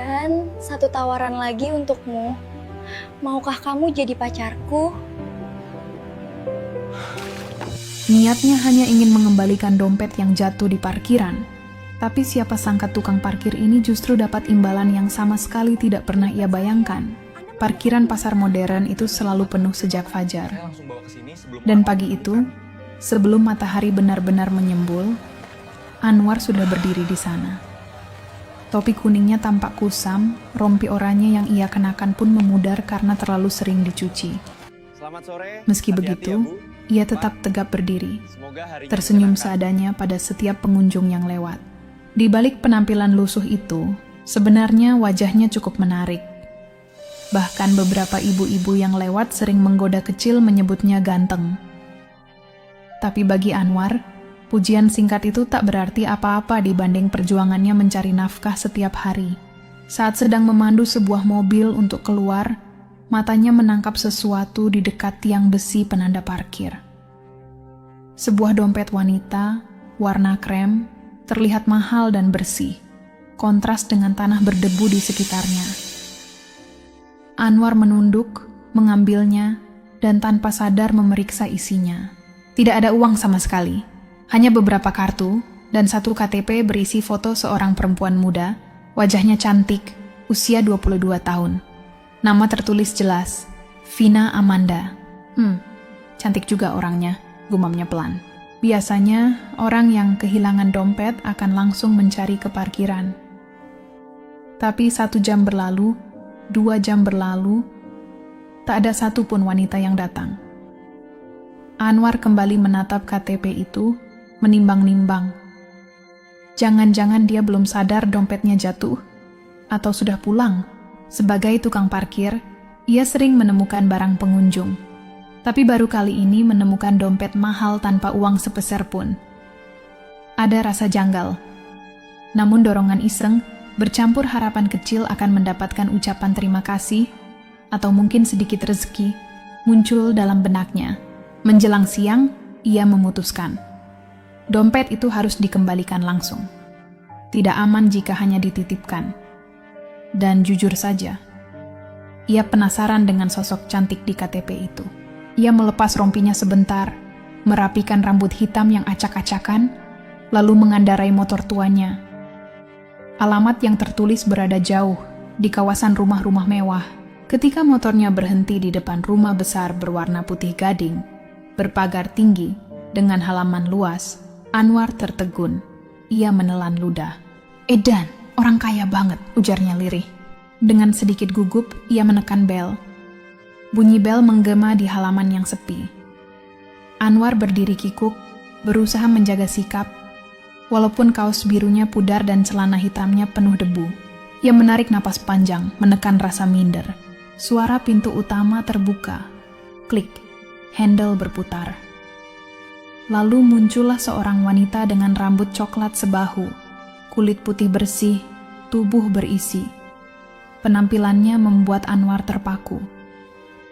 Dan satu tawaran lagi untukmu. Maukah kamu jadi pacarku? Niatnya hanya ingin mengembalikan dompet yang jatuh di parkiran. Tapi siapa sangka tukang parkir ini justru dapat imbalan yang sama sekali tidak pernah ia bayangkan. Parkiran pasar modern itu selalu penuh sejak fajar. Dan pagi itu, sebelum matahari benar-benar menyembul, Anwar sudah berdiri di sana. Topi kuningnya tampak kusam, rompi oranye yang ia kenakan pun memudar karena terlalu sering dicuci. Selamat sore. Meski Hati-hati begitu, ya, Bu. ia tetap tegap berdiri, Semoga harinya tersenyum menyenangkan. seadanya pada setiap pengunjung yang lewat. Di balik penampilan lusuh itu, sebenarnya wajahnya cukup menarik. Bahkan beberapa ibu-ibu yang lewat sering menggoda kecil menyebutnya ganteng. Tapi bagi Anwar, pujian singkat itu tak berarti apa-apa dibanding perjuangannya mencari nafkah setiap hari. Saat sedang memandu sebuah mobil untuk keluar, matanya menangkap sesuatu di dekat tiang besi penanda parkir. Sebuah dompet wanita, warna krem, terlihat mahal dan bersih, kontras dengan tanah berdebu di sekitarnya. Anwar menunduk, mengambilnya, dan tanpa sadar memeriksa isinya. Tidak ada uang sama sekali, hanya beberapa kartu dan satu KTP berisi foto seorang perempuan muda, wajahnya cantik, usia 22 tahun. Nama tertulis jelas, Vina Amanda. Cantik juga orangnya, gumamnya pelan. Biasanya, orang yang kehilangan dompet akan langsung mencari ke parkiran. Tapi 1 jam berlalu, 2 jam berlalu, tak ada satupun wanita yang datang. Anwar kembali menatap KTP itu, menimbang-nimbang. Jangan-jangan dia belum sadar dompetnya jatuh, atau sudah pulang. Sebagai tukang parkir, ia sering menemukan barang pengunjung. Tapi baru kali ini menemukan dompet mahal tanpa uang sepeser pun. Ada rasa janggal. Namun dorongan iseng, bercampur harapan kecil akan mendapatkan ucapan terima kasih, atau mungkin sedikit rezeki, muncul dalam benaknya. Menjelang siang, ia memutuskan. Dompet itu harus dikembalikan langsung. Tidak aman jika hanya dititipkan. Dan jujur saja, ia penasaran dengan sosok cantik di KTP itu. Ia melepas rompinya sebentar, merapikan rambut hitam yang acak-acakan, lalu mengendarai motor tuanya. Alamat yang tertulis berada jauh, di kawasan rumah-rumah mewah. Ketika motornya berhenti di depan rumah besar berwarna putih gading, berpagar tinggi, dengan halaman luas, Anwar tertegun. Ia menelan ludah. "Edan, orang kaya banget," ujarnya lirih. Dengan sedikit gugup, ia menekan bel. Bunyi bel menggema di halaman yang sepi. Anwar berdiri kikuk, berusaha menjaga sikap, walaupun kaos birunya pudar dan celana hitamnya penuh debu. Ia menarik napas panjang, menekan rasa minder. Suara pintu utama terbuka. Klik, handle berputar. Lalu muncullah seorang wanita dengan rambut coklat sebahu, kulit putih bersih, tubuh berisi. Penampilannya membuat Anwar terpaku.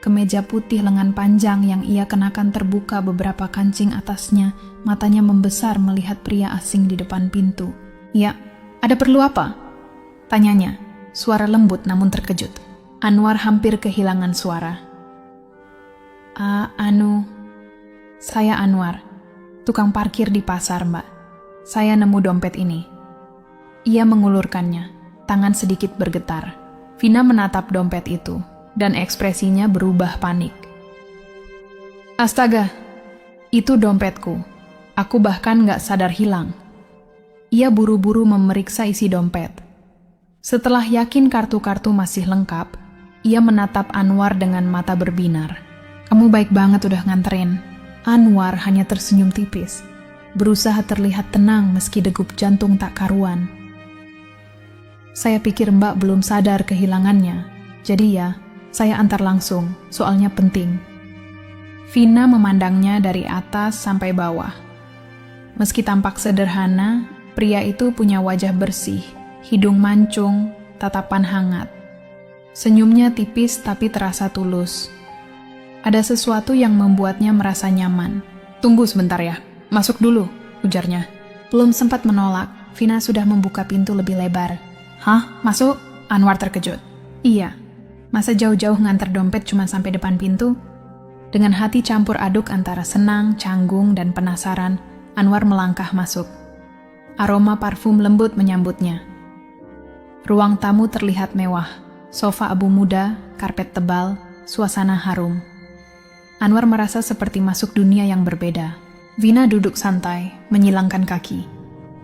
Kemeja putih lengan panjang yang ia kenakan terbuka beberapa kancing atasnya, matanya membesar melihat pria asing di depan pintu. "Ya, ada perlu apa?" tanyanya, suara lembut namun terkejut. Anwar hampir kehilangan suara. Saya Anwar, tukang parkir di pasar, Mbak. Saya nemu dompet ini." Ia mengulurkannya, tangan sedikit bergetar. Vina menatap dompet itu, dan ekspresinya berubah panik. "Astaga, itu dompetku. Aku bahkan gak sadar hilang." Ia buru-buru memeriksa isi dompet. Setelah yakin kartu-kartu masih lengkap, ia menatap Anwar dengan mata berbinar. "Kamu baik banget udah nganterin." Anwar hanya tersenyum tipis, berusaha terlihat tenang meski degup jantung tak karuan. "Saya pikir Mbak belum sadar kehilangannya, jadi ya, saya antar langsung, soalnya penting." Vina memandangnya dari atas sampai bawah. Meski tampak sederhana, pria itu punya wajah bersih, hidung mancung, tatapan hangat. Senyumnya tipis tapi terasa tulus. Ada sesuatu yang membuatnya merasa nyaman. "Tunggu sebentar ya, masuk dulu," ujarnya. Belum sempat menolak, Vina sudah membuka pintu lebih lebar. "Hah? Masuk?" Anwar terkejut. Iya, masa jauh-jauh nganter dompet cuma sampai depan pintu? Dengan hati campur aduk antara senang, canggung, dan penasaran, Anwar melangkah masuk. Aroma parfum lembut menyambutnya. Ruang tamu terlihat mewah, sofa abu muda, karpet tebal, suasana harum. Anwar merasa seperti masuk dunia yang berbeda. Vina duduk santai, menyilangkan kaki.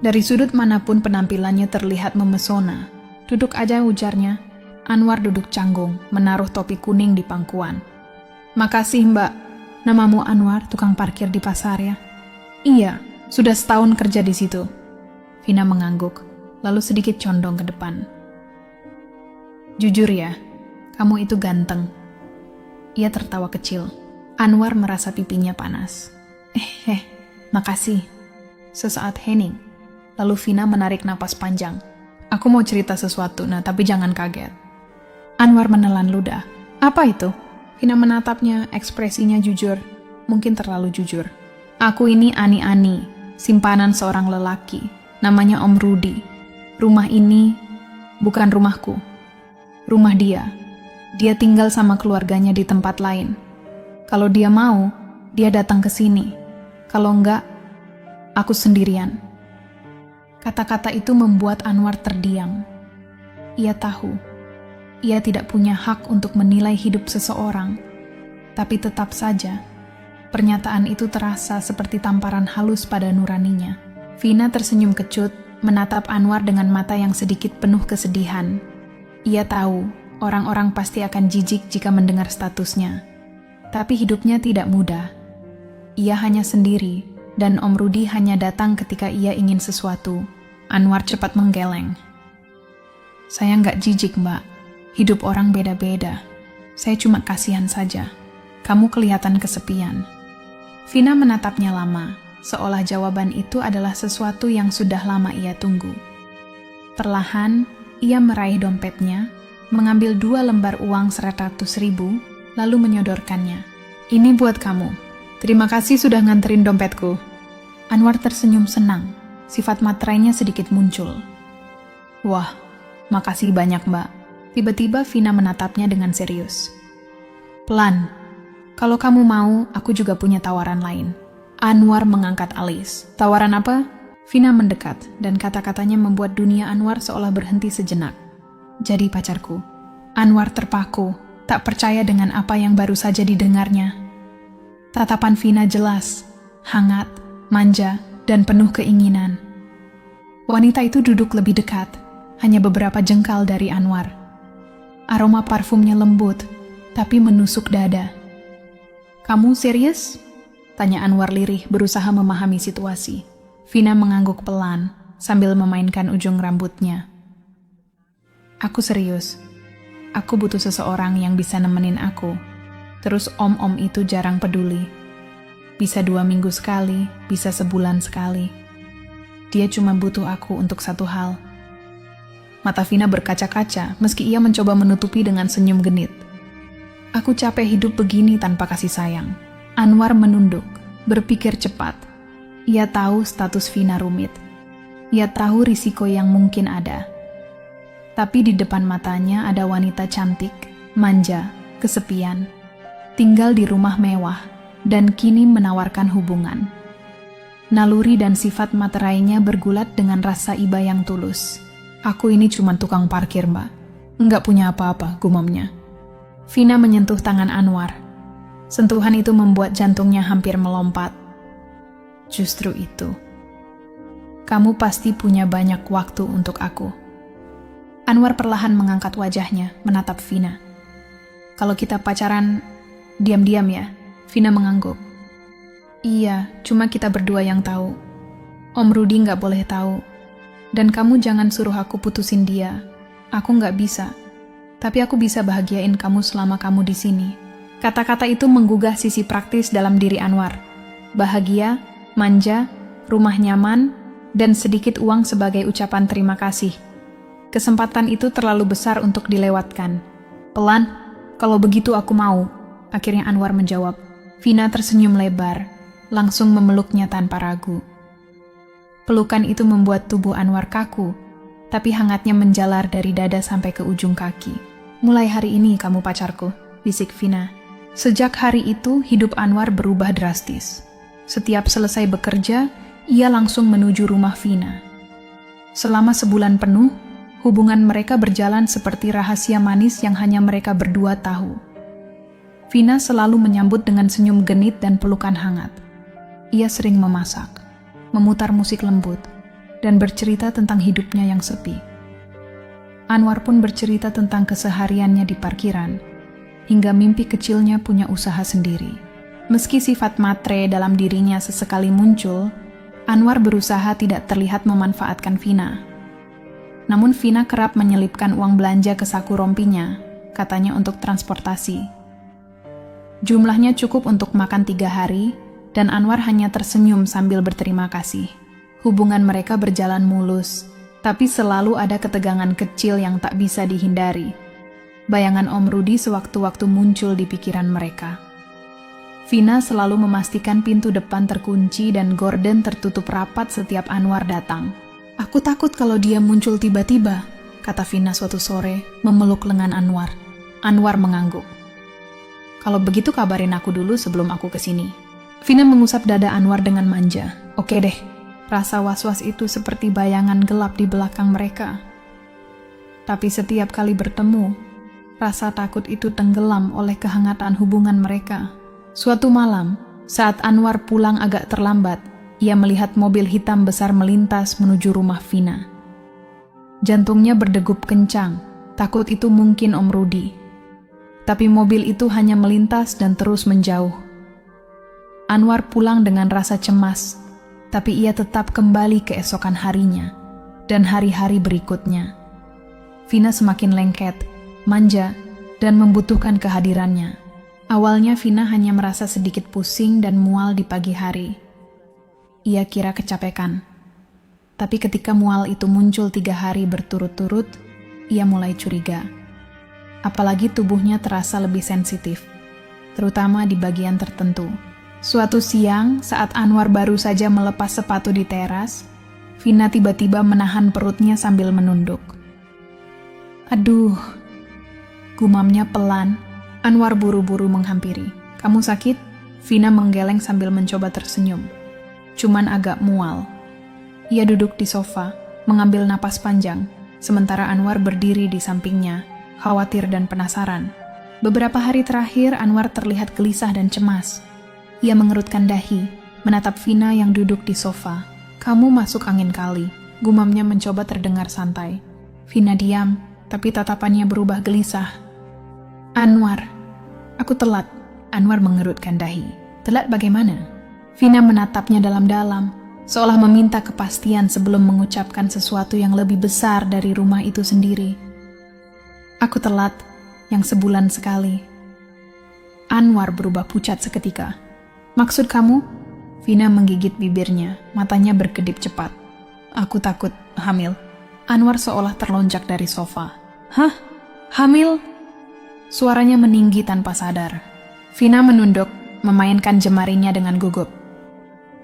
Dari sudut manapun penampilannya terlihat memesona. Duduk aja, ujarnya. Anwar duduk canggung, menaruh topi kuning di pangkuan. Makasih, Mbak. Namamu Anwar, tukang parkir di pasar ya? Iya, sudah setahun kerja di situ. Vina mengangguk, lalu sedikit condong ke depan. Jujur ya, kamu itu ganteng. Ia tertawa kecil. Anwar merasa pipinya panas. Makasih. Sesaat hening. Lalu Vina menarik napas panjang. Aku mau cerita sesuatu, tapi jangan kaget. Anwar menelan ludah. Apa itu? Vina menatapnya, ekspresinya jujur. Mungkin terlalu jujur. Aku ini Ani-Ani, simpanan seorang lelaki. Namanya Om Rudi. Rumah ini bukan rumahku. Rumah dia. Dia tinggal sama keluarganya di tempat lain. Kalau dia mau, dia datang ke sini. Kalau enggak, aku sendirian. Kata-kata itu membuat Anwar terdiam. Ia tahu, ia tidak punya hak untuk menilai hidup seseorang. Tapi tetap saja, pernyataan itu terasa seperti tamparan halus pada nuraninya. Vina tersenyum kecut, menatap Anwar dengan mata yang sedikit penuh kesedihan. Ia tahu, orang-orang pasti akan jijik jika mendengar statusnya. Tapi hidupnya tidak mudah. Ia hanya sendiri, dan Om Rudi hanya datang ketika ia ingin sesuatu. Anwar cepat menggeleng. Saya nggak jijik, Mbak. Hidup orang beda-beda. Saya cuma kasihan saja. Kamu kelihatan kesepian. Vina menatapnya lama, seolah jawaban itu adalah sesuatu yang sudah lama ia tunggu. Perlahan, ia meraih dompetnya, mengambil 2 lembar uang 100.000, lalu menyodorkannya. Ini buat kamu. Terima kasih sudah nganterin dompetku. Anwar tersenyum senang. Sifat materainya sedikit muncul. Wah, makasih banyak, Mbak. Tiba-tiba Vina menatapnya dengan serius. Pelan. Kalau kamu mau, aku juga punya tawaran lain. Anwar mengangkat alis. Tawaran apa? Vina mendekat, dan kata-katanya membuat dunia Anwar seolah berhenti sejenak. Jadi pacarku. Anwar terpaku, tak percaya dengan apa yang baru saja didengarnya. Tatapan Vina jelas, hangat, manja, dan penuh keinginan. Wanita itu duduk lebih dekat, hanya beberapa jengkal dari Anwar. Aroma parfumnya lembut, tapi menusuk dada. Kamu serius? Tanya Anwar lirih, berusaha memahami situasi. Vina mengangguk pelan, sambil memainkan ujung rambutnya. Aku serius. Aku butuh seseorang yang bisa nemenin aku. Terus om-om itu jarang peduli. Bisa 2 minggu sekali, bisa sebulan sekali. Dia cuma butuh aku untuk satu hal. Mata Vina berkaca-kaca, meski ia mencoba menutupi dengan senyum genit. Aku capek hidup begini tanpa kasih sayang. Anwar menunduk, berpikir cepat. Ia tahu status Vina rumit. Ia tahu risiko yang mungkin ada. Tapi di depan matanya ada wanita cantik, manja, kesepian, tinggal di rumah mewah, dan kini menawarkan hubungan. Naluri dan sifat materainya bergulat dengan rasa iba yang tulus. Aku ini cuma tukang parkir, Mbak. Enggak punya apa-apa, gumamnya. Vina menyentuh tangan Anwar. Sentuhan itu membuat jantungnya hampir melompat. Justru itu. Kamu pasti punya banyak waktu untuk aku. Anwar perlahan mengangkat wajahnya, menatap Vina. Kalau kita pacaran, diam-diam ya? Vina mengangguk. Iya, cuma kita berdua yang tahu. Om Rudi nggak boleh tahu. Dan kamu jangan suruh aku putusin dia. Aku nggak bisa. Tapi aku bisa bahagiain kamu selama kamu di sini. Kata-kata itu menggugah sisi praktis dalam diri Anwar. Bahagia, manja, rumah nyaman, dan sedikit uang sebagai ucapan terima kasih. Kesempatan itu terlalu besar untuk dilewatkan. Pelan, kalau begitu aku mau. Akhirnya Anwar menjawab. Vina tersenyum lebar, langsung memeluknya tanpa ragu. Pelukan itu membuat tubuh Anwar kaku, tapi hangatnya menjalar dari dada sampai ke ujung kaki. "Mulai hari ini kamu pacarku," bisik Vina. Sejak hari itu, hidup Anwar berubah drastis. Setiap selesai bekerja, ia langsung menuju rumah Vina. Selama sebulan penuh, hubungan mereka berjalan seperti rahasia manis yang hanya mereka berdua tahu. Vina selalu menyambut dengan senyum genit dan pelukan hangat. Ia sering memasak, memutar musik lembut, dan bercerita tentang hidupnya yang sepi. Anwar pun bercerita tentang kesehariannya di parkiran, hingga mimpi kecilnya punya usaha sendiri. Meski sifat matre dalam dirinya sesekali muncul, Anwar berusaha tidak terlihat memanfaatkan Vina. Namun Vina kerap menyelipkan uang belanja ke saku rompinya, katanya untuk transportasi. Jumlahnya cukup untuk makan 3 hari, dan Anwar hanya tersenyum sambil berterima kasih. Hubungan mereka berjalan mulus, tapi selalu ada ketegangan kecil yang tak bisa dihindari. Bayangan Om Rudi sewaktu-waktu muncul di pikiran mereka. Vina selalu memastikan pintu depan terkunci dan gorden tertutup rapat setiap Anwar datang. "Aku takut kalau dia muncul tiba-tiba," kata Vina suatu sore, memeluk lengan Anwar. Anwar mengangguk. "Kalau begitu kabarin aku dulu sebelum aku kesini." Vina mengusap dada Anwar dengan manja. "Oke deh." Rasa was-was itu seperti bayangan gelap di belakang mereka. Tapi setiap kali bertemu, rasa takut itu tenggelam oleh kehangatan hubungan mereka. Suatu malam, saat Anwar pulang agak terlambat, ia melihat mobil hitam besar melintas menuju rumah Vina. Jantungnya berdegup kencang, takut itu mungkin Om Rudi. Tapi mobil itu hanya melintas dan terus menjauh. Anwar pulang dengan rasa cemas, tapi ia tetap kembali keesokan harinya dan hari-hari berikutnya. Vina semakin lengket, manja, dan membutuhkan kehadirannya. Awalnya Vina hanya merasa sedikit pusing dan mual di pagi hari. Ia kira kecapekan. Tapi ketika mual itu muncul 3 hari berturut-turut, ia mulai curiga. Apalagi tubuhnya terasa lebih sensitif, terutama di bagian tertentu. Suatu siang, saat Anwar baru saja melepas sepatu di teras, Vina tiba-tiba menahan perutnya sambil menunduk. "Aduh," gumamnya pelan. Anwar buru-buru menghampiri. "Kamu sakit?" Vina menggeleng sambil mencoba tersenyum. "Cuman agak mual." Ia duduk di sofa, mengambil napas panjang, sementara Anwar berdiri di sampingnya, khawatir dan penasaran. Beberapa hari terakhir, Anwar terlihat gelisah dan cemas. Ia mengerutkan dahi, menatap Vina yang duduk di sofa. "Kamu masuk angin kali," gumamnya mencoba terdengar santai. Vina diam, tapi tatapannya berubah gelisah. "Anwar, aku telat." Anwar mengerutkan dahi. "Telat bagaimana?" Vina menatapnya dalam-dalam, seolah meminta kepastian sebelum mengucapkan sesuatu yang lebih besar dari rumah itu sendiri. "Aku telat, yang sebulan sekali." Anwar berubah pucat seketika. "Maksud kamu?" Vina menggigit bibirnya, matanya berkedip cepat. "Aku takut hamil." Anwar seolah terlonjak dari sofa. "Hah? Hamil?" Suaranya meninggi tanpa sadar. Vina menunduk, memainkan jemarinya dengan gugup.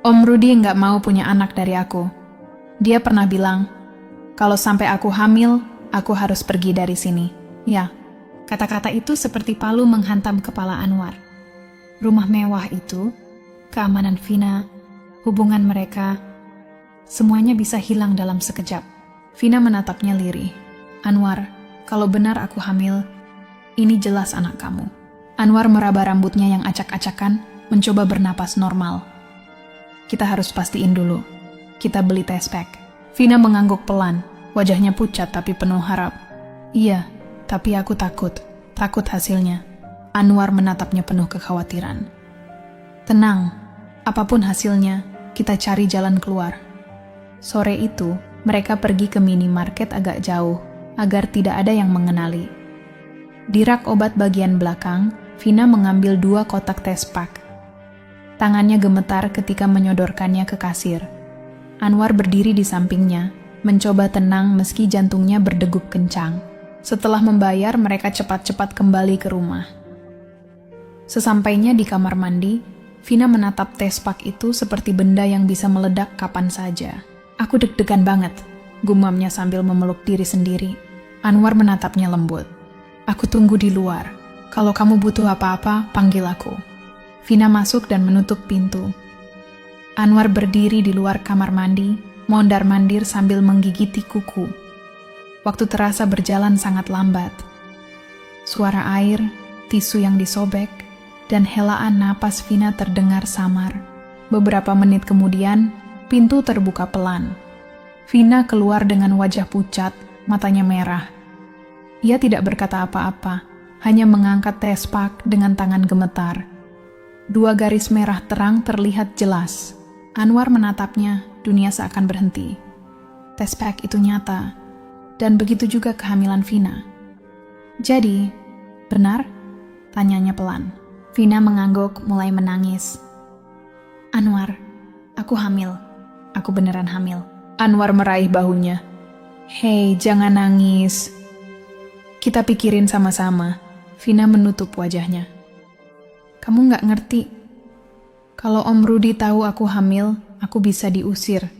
"Om Rudi nggak mau punya anak dari aku. Dia pernah bilang, kalau sampai aku hamil, aku harus pergi dari sini." Ya, kata-kata itu seperti palu menghantam kepala Anwar. Rumah mewah itu, keamanan Vina, hubungan mereka, semuanya bisa hilang dalam sekejap. Vina menatapnya lirih. "Anwar, kalau benar aku hamil, ini jelas anak kamu." Anwar meraba rambutnya yang acak-acakan, mencoba bernapas normal. "Kita harus pastiin dulu. Kita beli test pack." Vina mengangguk pelan, wajahnya pucat tapi penuh harap. "Iya, tapi aku takut hasilnya." Anwar menatapnya penuh kekhawatiran. "Tenang, apapun hasilnya, kita cari jalan keluar." Sore itu, mereka pergi ke minimarket agak jauh, agar tidak ada yang mengenali. Di rak obat bagian belakang, Vina mengambil 2 kotak test pack. Tangannya gemetar ketika menyodorkannya ke kasir. Anwar berdiri di sampingnya, mencoba tenang meski jantungnya berdegup kencang. Setelah membayar, mereka cepat-cepat kembali ke rumah. Sesampainya di kamar mandi, Vina menatap test pack itu seperti benda yang bisa meledak kapan saja. "Aku deg-degan banget." gumamnya sambil memeluk diri sendiri. Anwar menatapnya lembut. Aku tunggu di luar. Kalau kamu butuh apa-apa, panggil aku. Vina masuk dan menutup pintu. Anwar berdiri di luar kamar mandi, mondar-mandir sambil menggigiti kuku. Waktu terasa berjalan sangat lambat. Suara air, tisu yang disobek, dan helaan napas Vina terdengar samar. Beberapa menit kemudian, pintu terbuka pelan. Vina keluar dengan wajah pucat, matanya merah. Ia tidak berkata apa-apa, hanya mengangkat tespak dengan tangan gemetar. 2 garis merah terang terlihat jelas. Anwar menatapnya, dunia seakan berhenti. Tespak itu nyata, dan begitu juga kehamilan Vina. Jadi, benar? Tanyanya pelan. Vina mengangguk, mulai menangis. Anwar, aku hamil. Aku beneran hamil. Anwar meraih bahunya. Hei, jangan nangis. Kita pikirin sama-sama. Vina menutup wajahnya. Kamu nggak ngerti. Kalau Om Rudi tahu aku hamil, aku bisa diusir.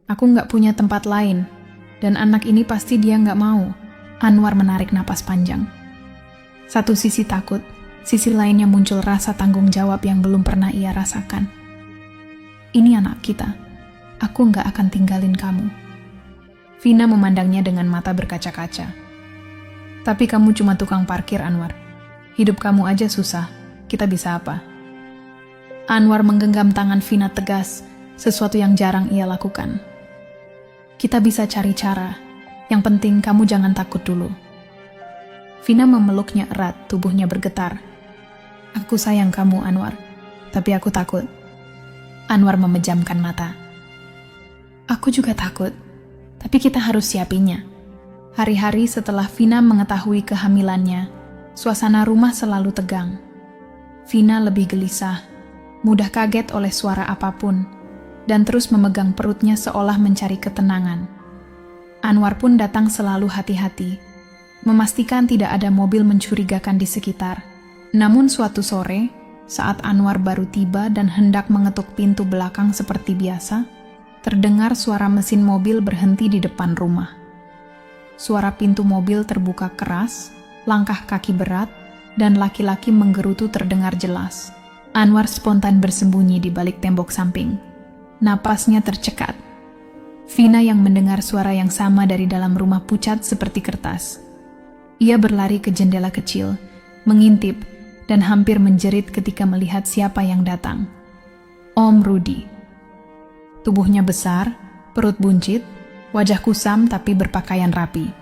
Aku nggak punya tempat lain, dan anak ini pasti dia nggak mau. Anwar menarik napas panjang. Satu sisi takut, sisi lainnya muncul rasa tanggung jawab yang belum pernah ia rasakan. Ini anak kita. Aku nggak akan tinggalin kamu. Vina memandangnya dengan mata berkaca-kaca. Tapi kamu cuma tukang parkir, Anwar. Hidup kamu aja susah. Kita bisa apa? Anwar menggenggam tangan Vina tegas, sesuatu yang jarang ia lakukan. Kita bisa cari cara. Yang penting kamu jangan takut dulu. Vina memeluknya erat, tubuhnya bergetar. Aku sayang kamu, Anwar. Tapi aku takut. Anwar memejamkan mata. Aku juga takut. Tapi kita harus siapinya. Hari-hari setelah Vina mengetahui kehamilannya, suasana rumah selalu tegang. Vina lebih gelisah, mudah kaget oleh suara apapun, dan terus memegang perutnya seolah mencari ketenangan. Anwar pun datang selalu hati-hati, memastikan tidak ada mobil mencurigakan di sekitar. Namun suatu sore, saat Anwar baru tiba dan hendak mengetuk pintu belakang seperti biasa, terdengar suara mesin mobil berhenti di depan rumah. Suara pintu mobil terbuka keras, langkah kaki berat, dan laki-laki menggerutu terdengar jelas. Anwar spontan bersembunyi di balik tembok samping. Napasnya tercekat. Vina yang mendengar suara yang sama dari dalam rumah pucat seperti kertas. Ia berlari ke jendela kecil, mengintip, dan hampir menjerit ketika melihat siapa yang datang. Om Rudi. Tubuhnya besar, perut buncit, wajah kusam tapi berpakaian rapi.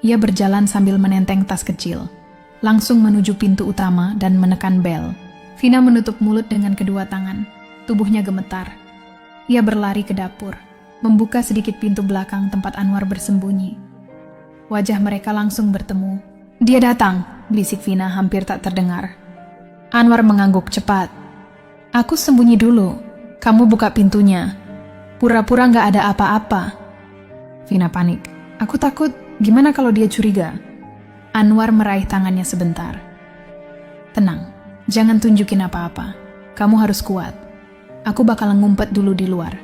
Ia berjalan sambil menenteng tas kecil, langsung menuju pintu utama dan menekan bel. Vina menutup mulut dengan kedua tangan, tubuhnya gemetar. Ia berlari ke dapur, membuka sedikit pintu belakang tempat Anwar bersembunyi. Wajah mereka langsung bertemu. Dia datang, bisik Vina hampir tak terdengar. Anwar mengangguk cepat. Aku sembunyi dulu, kamu buka pintunya. Pura-pura nggak ada apa-apa. Vina panik. Aku takut, gimana kalau dia curiga? Anwar meraih tangannya sebentar. Tenang, jangan tunjukin apa-apa. Kamu harus kuat. Aku bakal ngumpet dulu di luar.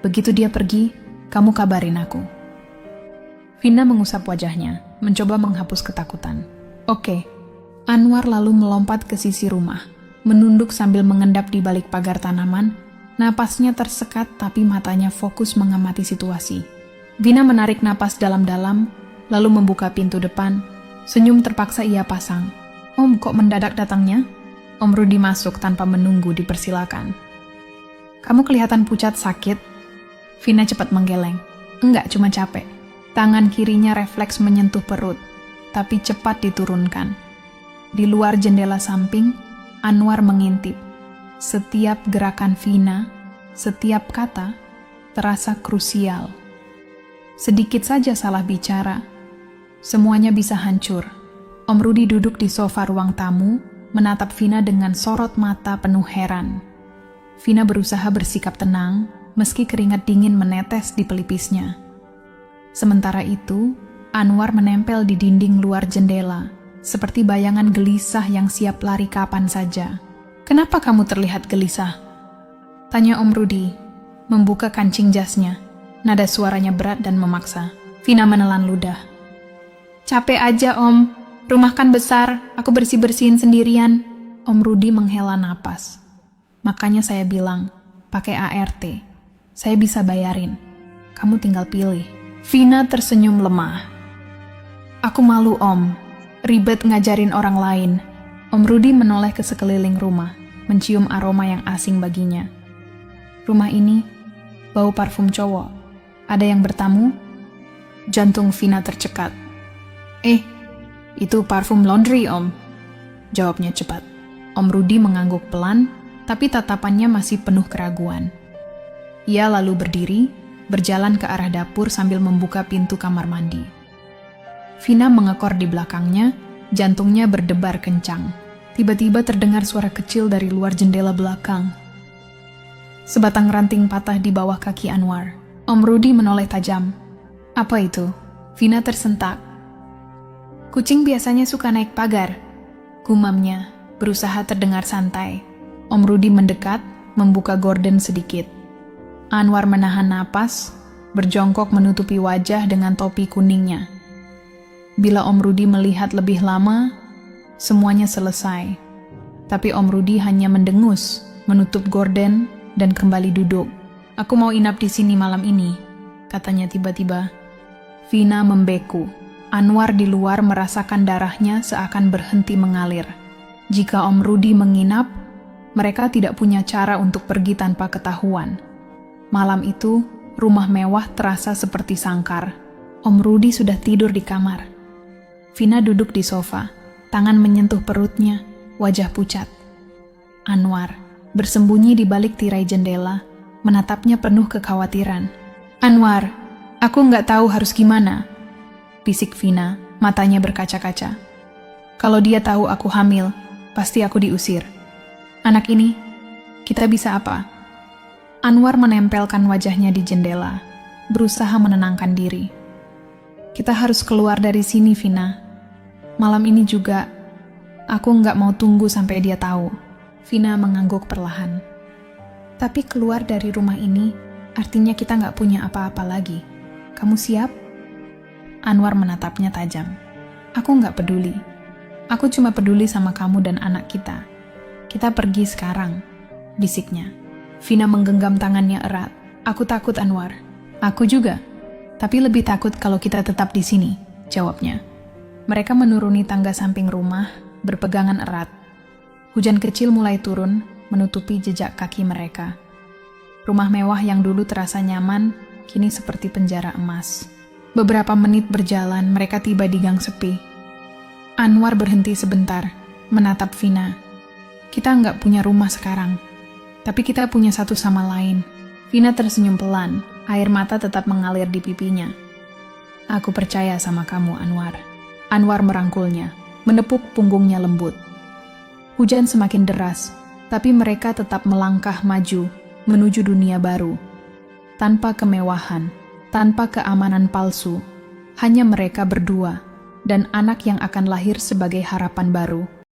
Begitu dia pergi, kamu kabarin aku. Vina mengusap wajahnya, mencoba menghapus ketakutan. Oke. Anwar lalu melompat ke sisi rumah, menunduk sambil mengendap di balik pagar tanaman. Napasnya tersekat tapi matanya fokus mengamati situasi. Vina menarik napas dalam-dalam, lalu membuka pintu depan. Senyum terpaksa ia pasang. Om, kok mendadak datangnya? Om Rudi masuk tanpa menunggu dipersilakan. Kamu kelihatan pucat sakit. Vina cepat menggeleng. Enggak, cuma capek. Tangan kirinya refleks menyentuh perut, tapi cepat diturunkan. Di luar jendela samping, Anwar mengintip. Setiap gerakan Vina, setiap kata, terasa krusial. Sedikit saja salah bicara, semuanya bisa hancur. Om Rudi duduk di sofa ruang tamu, menatap Vina dengan sorot mata penuh heran. Vina berusaha bersikap tenang, meski keringat dingin menetes di pelipisnya. Sementara itu, Anwar menempel di dinding luar jendela, seperti bayangan gelisah yang siap lari kapan saja. Kenapa kamu terlihat gelisah? Tanya Om Rudi, membuka kancing jasnya. Nada suaranya berat dan memaksa. Vina menelan ludah. Capek aja om, rumah kan besar, aku bersih-bersihin sendirian. Om Rudi menghela napas. Makanya saya bilang, pakai ART. Saya bisa bayarin. Kamu tinggal pilih. Vina tersenyum lemah. Aku malu om, ribet ngajarin orang lain. Om Rudi menoleh ke sekeliling rumah, mencium aroma yang asing baginya. Rumah ini bau parfum cowok. Ada yang bertamu? Jantung Vina tercekat. Itu parfum laundry om. Jawabnya cepat. Om Rudi mengangguk pelan, tapi tatapannya masih penuh keraguan. Ia lalu berdiri, berjalan ke arah dapur sambil membuka pintu kamar mandi. Vina mengekor di belakangnya, jantungnya berdebar kencang. Tiba-tiba terdengar suara kecil dari luar jendela belakang. Sebatang ranting patah di bawah kaki Anwar. Om Rudi menoleh tajam. Apa itu? Vina tersentak. Kucing biasanya suka naik pagar, gumamnya, berusaha terdengar santai. Om Rudi mendekat, membuka gorden sedikit. Anwar menahan napas, berjongkok menutupi wajah dengan topi kuningnya. Bila Om Rudi melihat lebih lama, semuanya selesai. Tapi Om Rudi hanya mendengus, menutup gorden, dan kembali duduk. Aku mau inap di sini malam ini, katanya tiba-tiba. Vina membeku. Anwar di luar merasakan darahnya seakan berhenti mengalir. Jika Om Rudi menginap, mereka tidak punya cara untuk pergi tanpa ketahuan. Malam itu, rumah mewah terasa seperti sangkar. Om Rudi sudah tidur di kamar. Vina duduk di sofa, tangan menyentuh perutnya, wajah pucat. Anwar bersembunyi di balik tirai jendela, menatapnya penuh kekhawatiran. Anwar, aku nggak tahu harus gimana, bisik Vina, matanya berkaca-kaca. Kalau dia tahu aku hamil, pasti aku diusir. Anak ini, kita bisa apa? Anwar menempelkan wajahnya di jendela, berusaha menenangkan diri. Kita harus keluar dari sini, Vina. Malam ini juga, aku nggak mau tunggu sampai dia tahu. Vina mengangguk perlahan. Tapi keluar dari rumah ini, artinya kita nggak punya apa-apa lagi. Kamu siap? Anwar menatapnya tajam. Aku nggak peduli. Aku cuma peduli sama kamu dan anak kita. Kita pergi sekarang, bisiknya. Vina menggenggam tangannya erat. Aku takut, Anwar. Aku juga. Tapi lebih takut kalau kita tetap di sini, jawabnya. Mereka menuruni tangga samping rumah, berpegangan erat. Hujan kecil mulai turun, menutupi jejak kaki mereka. Rumah mewah yang dulu terasa nyaman, kini seperti penjara emas. Beberapa menit berjalan, mereka tiba di gang sepi. Anwar berhenti sebentar, menatap Vina. Kita nggak punya rumah sekarang, tapi kita punya satu sama lain. Vina tersenyum pelan, air mata tetap mengalir di pipinya. Aku percaya sama kamu, Anwar. Anwar merangkulnya, menepuk punggungnya lembut. Hujan semakin deras, tapi mereka tetap melangkah maju, menuju dunia baru. Tanpa kemewahan, tanpa keamanan palsu, hanya mereka berdua, dan anak yang akan lahir sebagai harapan baru.